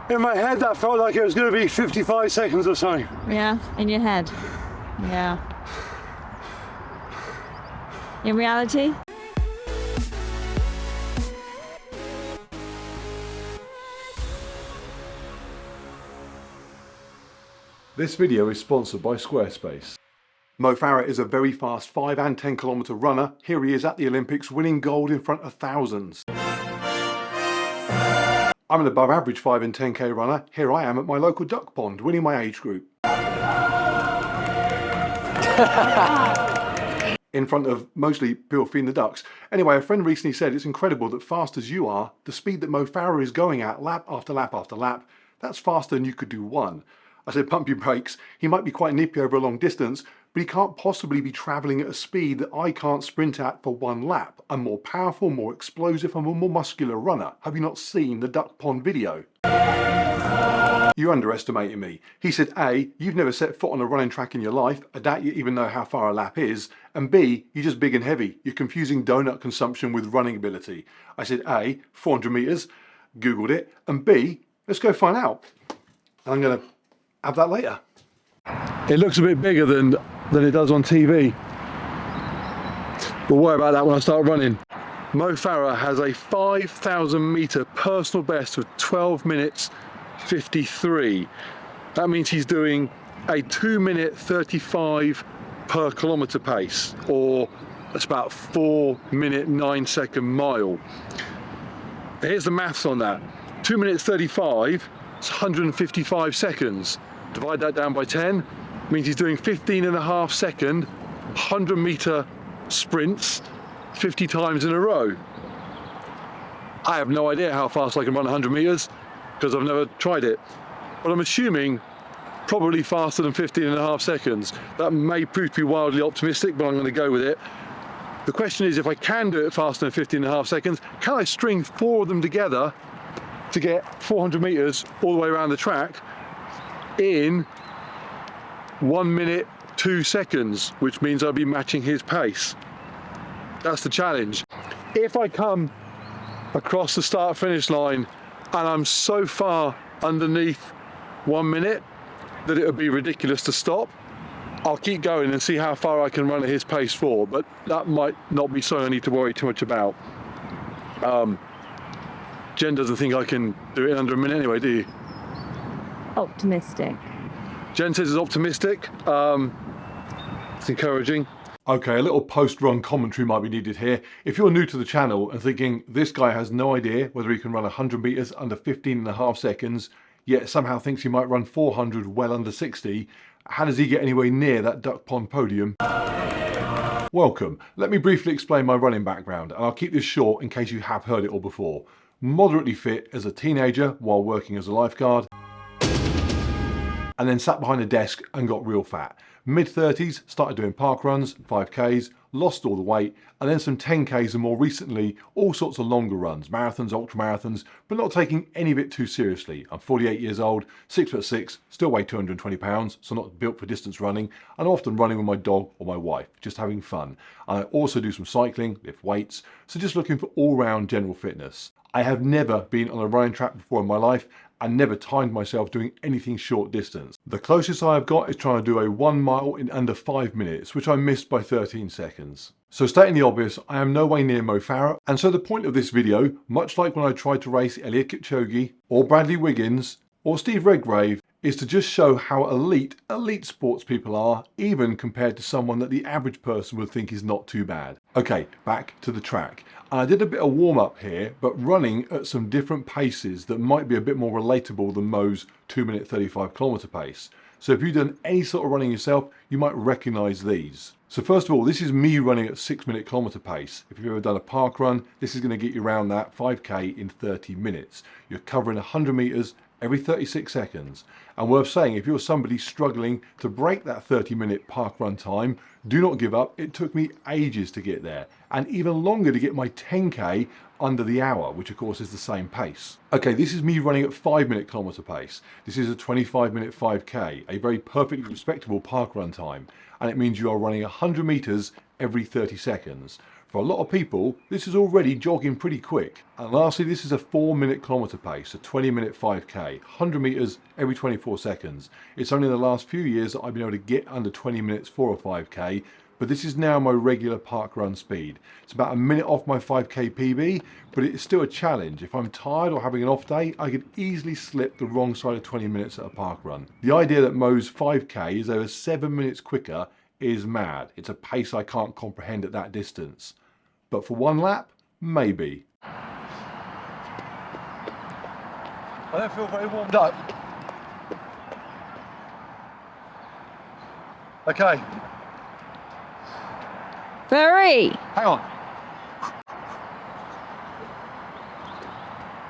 In my head, that felt like it was going to be 55 seconds or something. Yeah, in your head. Yeah. In reality? This video is sponsored by Squarespace. Mo Farah is a very fast 5 and 10 kilometre runner. Here he is at the Olympics winning gold in front of thousands. I'm an above average 5 and 10k runner. Here I am at my local duck pond winning my age group. In front of mostly people feeding the ducks. Anyway, a friend recently said it's incredible that fast as you are, the speed that Mo Farah is going at lap after lap after lap, that's faster than you could do one. I said, pump your brakes. He might be quite nippy over a long distance, but he can't possibly be travelling at a speed that I can't sprint at for one lap. I'm more powerful, more explosive, I'm a more muscular runner. Have you not seen the duck pond video? You're underestimating me. He said, A, you've never set foot on a running track in your life. I doubt you even know how far a lap is. And B, you're just big and heavy. You're confusing donut consumption with running ability. I said, A, 400 metres, Googled it, and B, let's go find out. I'm going to have that later. It looks a bit bigger than it does on TV. We'll worry about that when I start running. Mo Farah has a 5,000 metre personal best of 12 minutes 53. That means he's doing a 2-minute 35 per kilometre pace, or that's about 4-minute 9-second mile. Here's the maths on that. 2 minutes 35, it's 155 seconds. Divide that down by 10, means he's doing 15.5 second, 100 metre sprints 50 times in a row. I have no idea how fast I can run 100 metres because I've never tried it, but I'm assuming probably faster than 15.5 seconds. That may prove to be wildly optimistic, but I'm going to go with it. The question is, if I can do it faster than 15.5 seconds, can I string 4 of them together to get 400 metres all the way around the track in 1 minute 2 seconds, which means I'll be matching his pace. That's the challenge. If I come across the start finish line and I'm so far underneath 1 minute that it would be ridiculous to stop, I'll keep going and see how far I can run at his pace for, but that might not be something I need to worry too much about. Jen doesn't think I can do it in under a minute anyway, do you? Optimistic. Jen says it's optimistic. It's encouraging. Okay, a little post-run commentary might be needed here. If you're new to the channel and thinking this guy has no idea whether he can run 100 metres under 15.5 seconds, yet somehow thinks he might run 400 well under 60, how does he get anywhere near that duck pond podium? Welcome. Let me briefly explain my running background, and I'll keep this short in case you have heard it all before. Moderately fit as a teenager while working as a lifeguard, and then sat behind a desk and got real fat. Mid-30s, started doing park runs, 5Ks, lost all the weight, and then some 10Ks, and more recently, all sorts of longer runs, marathons, ultra marathons, but not taking any of it too seriously. I'm 48 years old, 6'6", still weigh 220 pounds, so not built for distance running, and often running with my dog or my wife, just having fun. And I also do some cycling, lift weights, so just looking for all-round general fitness. I have never been on a running track before in my life, and never timed myself doing anything short distance. The closest I have got is trying to do a 1 mile in under 5 minutes, which I missed by 13 seconds. So stating the obvious, I am no way near Mo Farah, and so the point of this video, much like when I tried to race Eliud Kipchoge, or Bradley Wiggins, or Steve Redgrave, is to just show how elite sports people are, even compared to someone that the average person would think is not too bad. Okay, back to the track. And I did a bit of warm up here, but running at some different paces that might be a bit more relatable than Mo's 2 minute 35 kilometre pace. So if you've done any sort of running yourself, you might recognise these. So first of all, this is me running at 6 minute kilometre pace. If you've ever done a park run, this is going to get you around that 5k in 30 minutes. You're covering 100 metres every 36 seconds. And worth saying, if you're somebody struggling to break that 30-minute park run time, do not give up. It took me ages to get there, and even longer to get my 10k under the hour, which of course is the same pace. Okay, this is me running at 5 minute kilometre pace. This is a 25-minute 5k, a very perfectly respectable park run time, and it means you are running 100 metres every 30 seconds. For a lot of people, this is already jogging pretty quick. And lastly, this is a 4-minute kilometre pace, a 20-minute 5k, 100 metres every 24 seconds. It's only in the last few years that I've been able to get under 20 minutes for a 5k, but this is now my regular park run speed. It's about a minute off my 5k PB, but it's still a challenge. If I'm tired or having an off day, I could easily slip the wrong side of 20 minutes at a park run. The idea that Mo's 5k is over 7 minutes quicker is mad. It's a pace I can't comprehend at that distance. But for one lap, maybe. I don't feel very warmed up. Okay. Very. Hang on.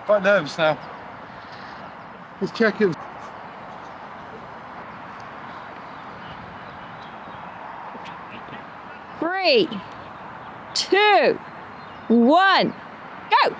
Quite nervous now. Let's check in. Three, two, one, go.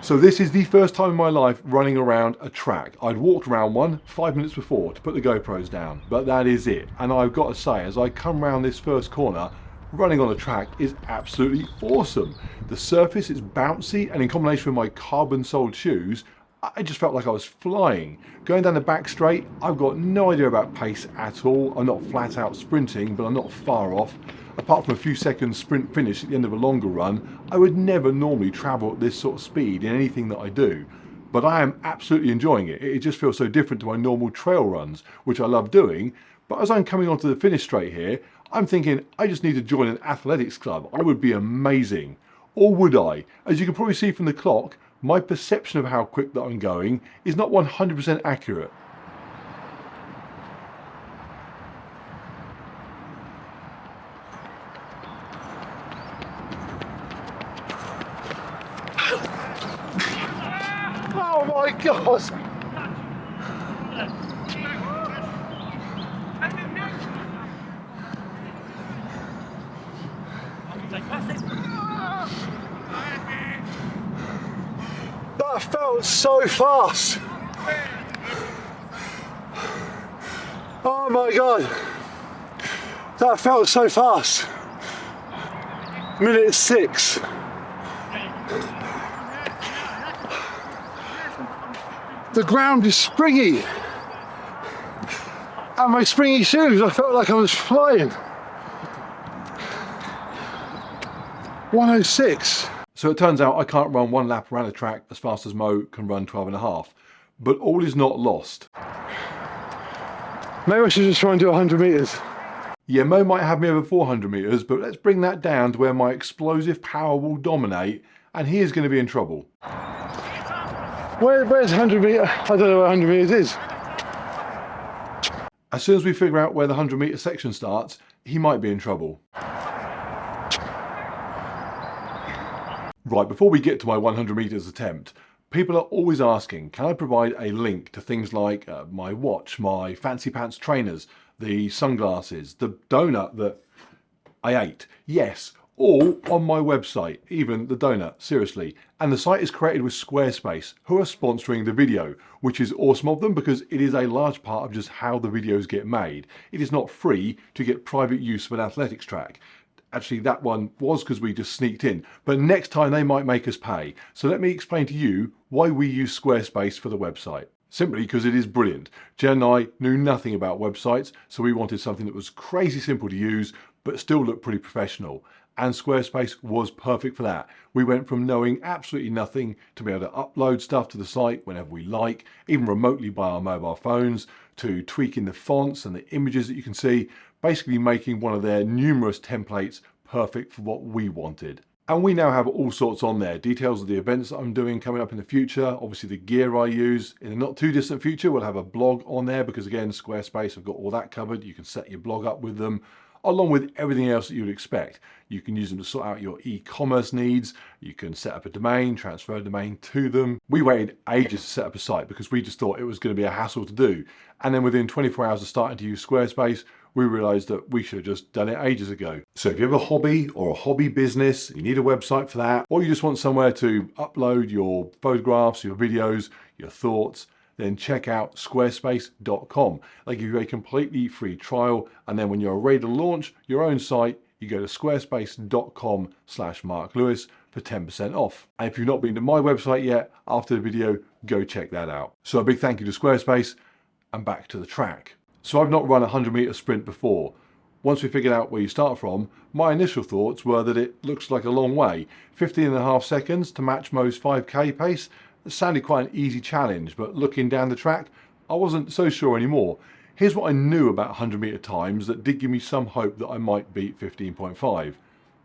So this is the first time in my life running around a track. I'd walked around one 5 minutes before to put the GoPros down, but that is it. And I've got to say, as I come around this first corner, running on a track is absolutely awesome. The surface is bouncy, and in combination with my carbon-soled shoes, I just felt like I was flying. Going down the back straight, I've got no idea about pace at all. I'm not flat out sprinting, but I'm not far off. Apart from a few seconds sprint finish at the end of a longer run, I would never normally travel at this sort of speed in anything that I do. But I am absolutely enjoying it. It just feels so different to my normal trail runs, which I love doing. But as I'm coming onto the finish straight here, I'm thinking I just need to join an athletics club. I would be amazing. Or would I? As you can probably see from the clock, my perception of how quick that I'm going is not 100% accurate. Oh my God! That felt so fast! Oh my God! That felt so fast! Minute 6. The ground is springy, and my springy shoes, I felt like I was flying. 106. So it turns out I can't run one lap around a track as fast as Mo can run 12.5. But all is not lost. Maybe I should just try and do 100 metres. Yeah, Mo might have me over 400 metres, but let's bring that down to where my explosive power will dominate, and he is going to be in trouble. Where's 100 metres? I don't know where 100 metres is. As soon as we figure out where the 100 metre section starts, he might be in trouble. Right, before we get to my 100 metres attempt, people are always asking, can I provide a link to things like my watch, my fancy pants trainers, the sunglasses, the donut that I ate? Yes, all on my website, even the donut, seriously. And the site is created with Squarespace, who are sponsoring the video, which is awesome of them because it is a large part of just how the videos get made. It is not free to get private use of an athletics track. Actually, that one was because we just sneaked in, but next time they might make us pay. So let me explain to you why we use Squarespace for the website. Simply because it is brilliant. Jen and I knew nothing about websites, so we wanted something that was crazy simple to use, but still looked pretty professional. And Squarespace was perfect for that. We went from knowing absolutely nothing to be able to upload stuff to the site whenever we like, even remotely by our mobile phones, to tweaking the fonts and the images that you can see, basically making one of their numerous templates perfect for what we wanted. And we now have all sorts on there, details of the events that I'm doing coming up in the future, obviously the gear I use. In the not too distant future, we'll have a blog on there because again, Squarespace have got all that covered. You can set your blog up with them, along with everything else that you'd expect. You can use them to sort out your e-commerce needs. You can set up a domain, transfer a domain to them. We waited ages to set up a site because we just thought it was going to be a hassle to do. And then within 24 hours of starting to use Squarespace, we realized that we should have just done it ages ago. So if you have a hobby or a hobby business, you need a website for that, or you just want somewhere to upload your photographs, your videos, your thoughts, then check out squarespace.com. They give you a completely free trial, and then when you're ready to launch your own site, you go to squarespace.com/MarkLewis for 10% off. And if you've not been to my website yet, after the video, go check that out. So a big thank you to Squarespace, and back to the track. So I've not run a 100-meter sprint before. Once we figured out where you start from, my initial thoughts were that it looks like a long way. 15.5 seconds to match Mo's 5k pace. It sounded quite an easy challenge, but looking down the track, I wasn't so sure anymore. Here's what I knew about 100-meter times that did give me some hope that I might beat 15.5.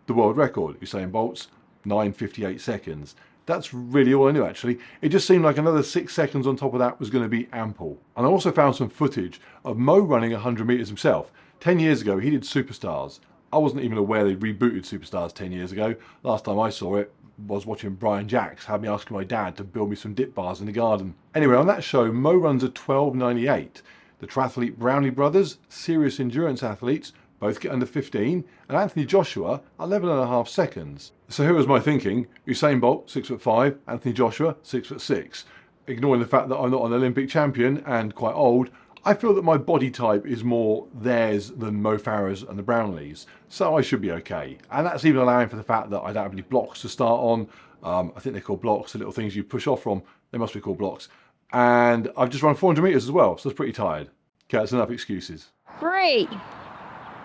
The world record, Usain Bolt's 9:58 seconds. That's really all I knew actually. It just seemed like another 6 seconds on top of that was going to be ample. And I also found some footage of Mo running 100 meters himself. 10 years ago he did Superstars. I wasn't even aware they rebooted Superstars 10 years ago. Last time I saw it was watching Brian Jacks had me asking my dad to build me some dip bars in the garden. Anyway, on that show Mo runs a 12:98. The triathlete Brownlee brothers, serious endurance athletes, both get under 15, and Anthony Joshua 11.5 seconds. So here was my thinking: Usain Bolt 6'5", Anthony Joshua 6'6". Ignoring the fact that I'm not an Olympic champion and quite old, I feel that my body type is more theirs than Mo Farah's and the Brownlees, so I should be okay. And that's even allowing for the fact that I don't have any blocks to start on. I think they're called blocks, the little things you push off from. They must be called blocks. And I've just run 400 meters as well, so that's pretty tired. Okay, that's enough excuses. 3,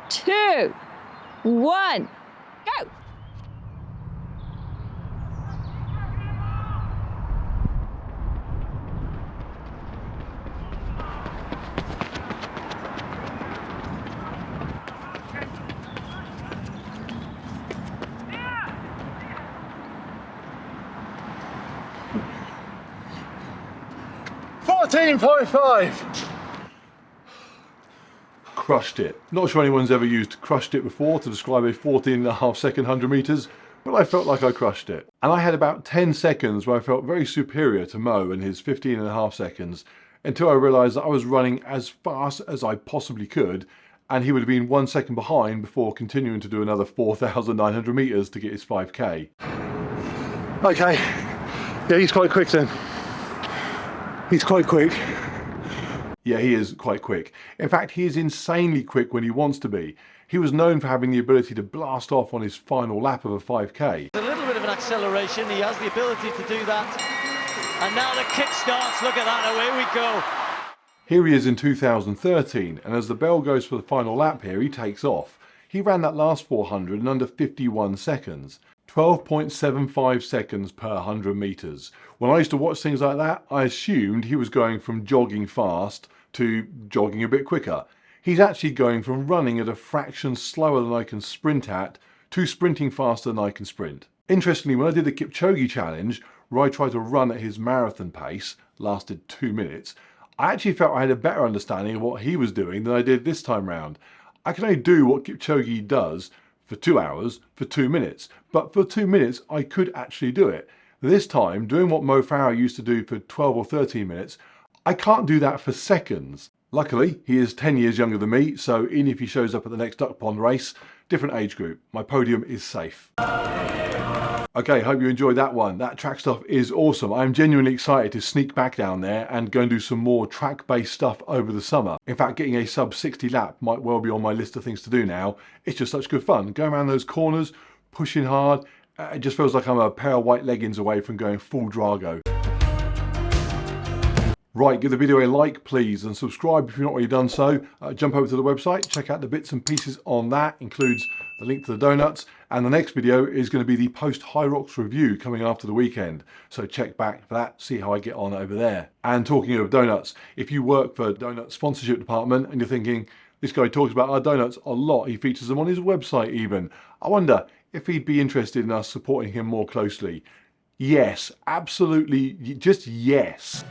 2, 1, go! Crushed it. Not sure anyone's ever used crushed it before to describe a 14.5 second 100 meters, but I felt like I crushed it. And I had about 10 seconds where I felt very superior to Mo and his 15.5 seconds until I realized that I was running as fast as I possibly could, and he would have been 1 second behind before continuing to do another 4,900 meters to get his 5k. Okay, yeah, he's quite quick then. He's quite quick. Yeah, he is quite quick. In fact, he is insanely quick when he wants to be. He was known for having the ability to blast off on his final lap of a 5k. A little bit of an acceleration, he has the ability to do that. And now the kick starts, look at that, away we go. Here he is in 2013, and as the bell goes for the final lap here, he takes off. He ran that last 400 in under 51 seconds. 12.75 seconds per 100 meters. When I used to watch things like that, I assumed he was going from jogging fast to jogging a bit quicker. He's actually going from running at a fraction slower than I can sprint at to sprinting faster than I can sprint. Interestingly, when I did the Kipchoge challenge, where I tried to run at his marathon pace, lasted 2 minutes, I actually felt I had a better understanding of what he was doing than I did this time round. I can only do what Kipchoge does for 2 hours for 2 minutes, but for 2 minutes I could actually do it. This time, doing what Mo Farah used to do for 12 or 13 minutes, I can't do that for seconds. Luckily, he is 10 years younger than me, so even if he shows up at the next duck pond race, different age group, my podium is safe. Okay, hope you enjoyed that one. That track stuff is awesome. I'm genuinely excited to sneak back down there and go and do some more track-based stuff over the summer. In fact, getting a sub 60 lap might well be on my list of things to do now. It's just such good fun. Going around those corners, pushing hard. It just feels like I'm a pair of white leggings away from going full Drago. Right, give the video a like please and subscribe if you've not already done so. Jump over to the website, check out the bits and pieces on that, includes the link to the donuts, and the next video is going to be the post High Rocks review coming after the weekend. So check back for that, see how I get on over there. And talking of donuts, if you work for donut sponsorship department and you're thinking, this guy talks about our donuts a lot, he features them on his website even, I wonder if he'd be interested in us supporting him more closely. Yes, absolutely, just yes.